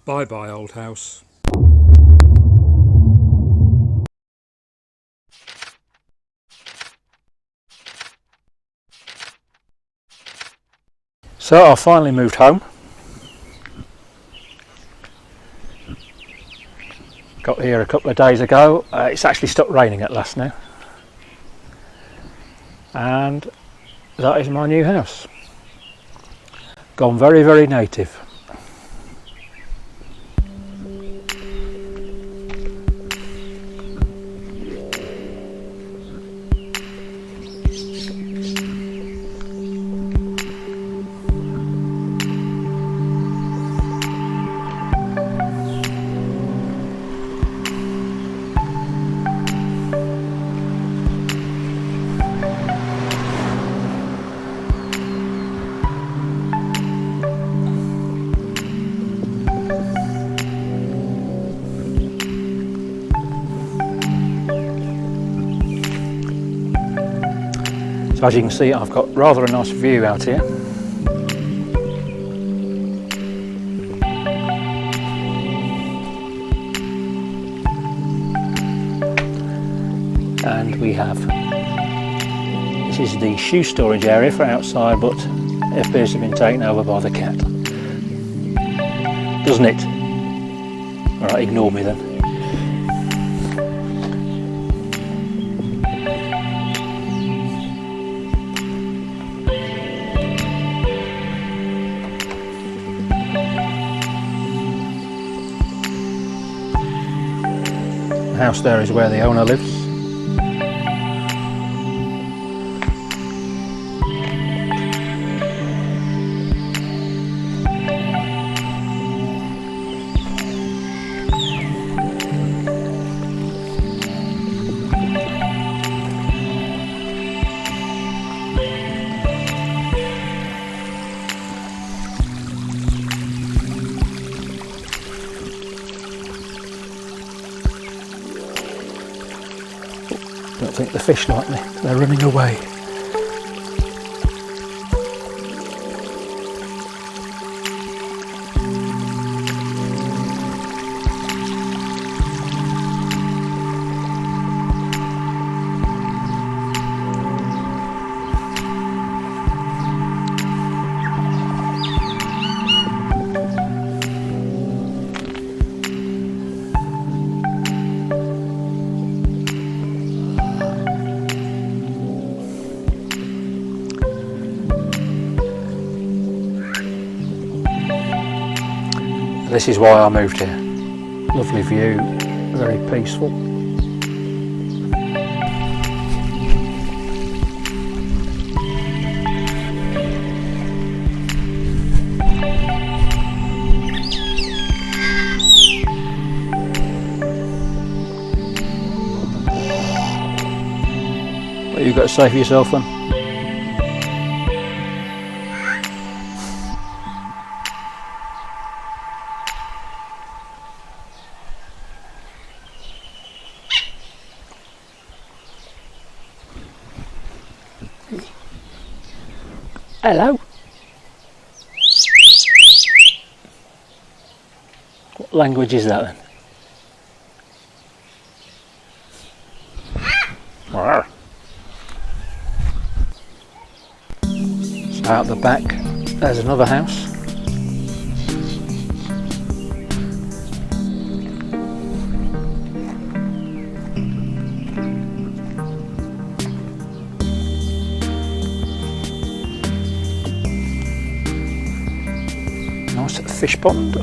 Bye bye, old house. So I finally moved home. Got here a couple of days ago. It's actually stopped raining at last now. And that is my new house. Gone very, very native. So as you can see, I've got rather a nice view out here. And we have, this is the shoe storage area for outside, but it appears to have been taken over by the cat. Doesn't it? Alright, ignore me then. The house there is where the owner lives. I don't think the fish like me, they're running away. This is why I moved here. Lovely view, very peaceful. What you got to say for yourself then? Hello. What language is that then? So out the back, there's another house. Nice fish pond.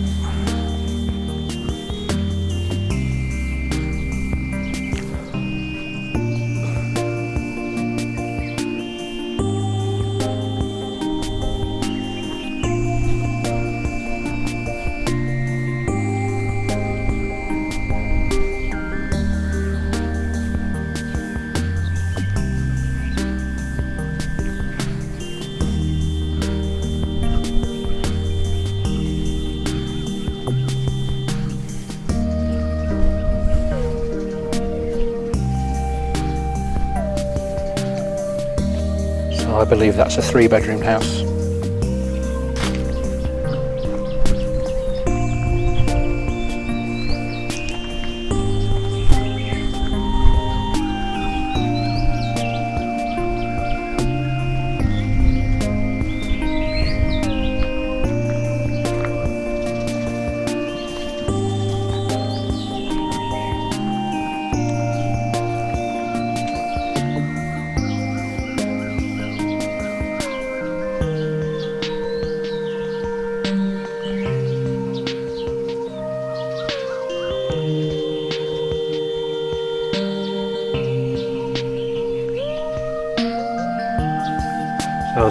I believe that's a 3-bedroom house.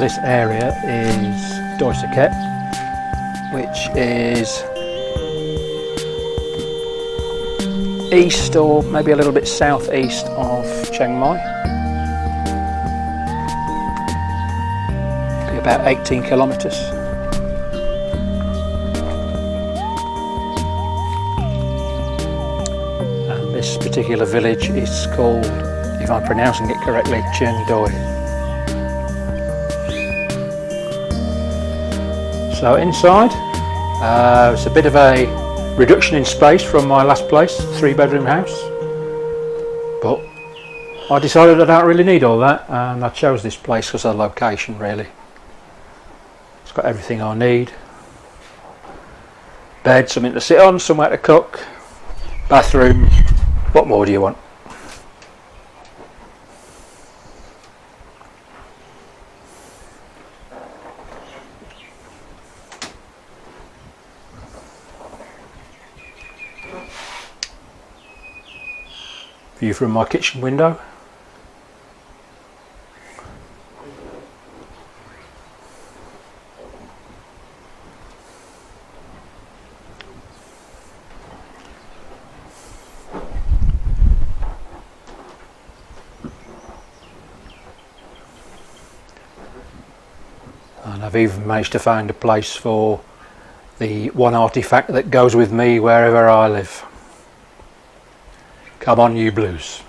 this area is Doi Saket, which is east or maybe a little bit southeast of Chaing Mai. Be about 18 kilometres. And this particular village is called, if I'm pronouncing it correctly, Chaing Mai. So inside, it's a bit of a reduction in space from my last place, 3-bedroom house, but I decided I don't really need all that, and I chose this place because of the location really. It's got everything I need. Bed, something to sit on, somewhere to cook, bathroom, what more do you want? View from my kitchen window. And I've even managed to find a place for the one artifact that goes with me wherever I live. Come on, you blues.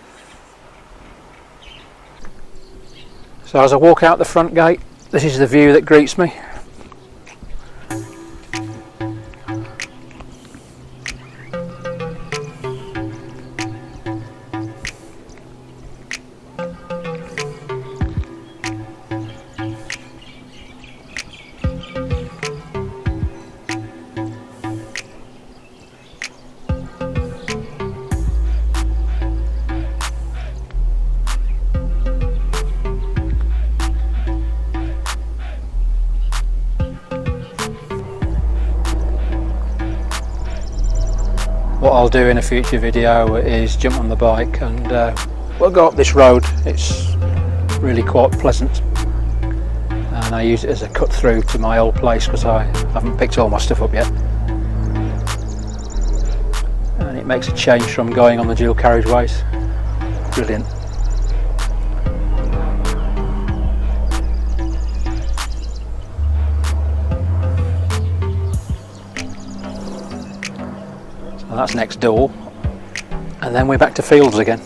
So as I walk out the front gate, this is the view that greets me. What I'll do in a future video is jump on the bike and we'll go up this road. It's really quite pleasant, and I use it as a cut through to my old place because I haven't picked all my stuff up yet, and it makes a change from going on the dual carriageways. Brilliant. That's next door, and then we're back to fields again.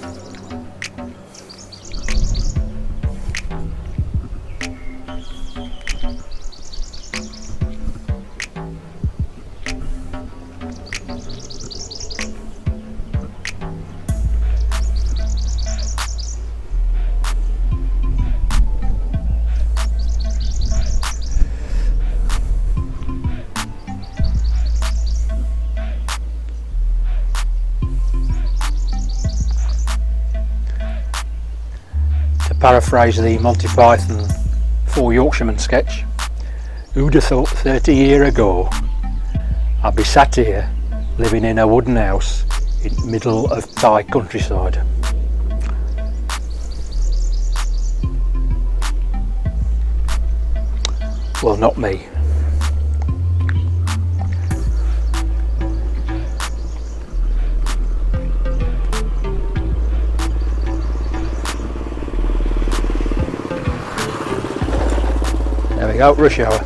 Paraphrase the Monty Python 4 Yorkshiremen sketch, who'd have thought 30 years ago I'd be sat here living in a wooden house in the middle of Thai countryside. Well, not me. There we go, rush hour.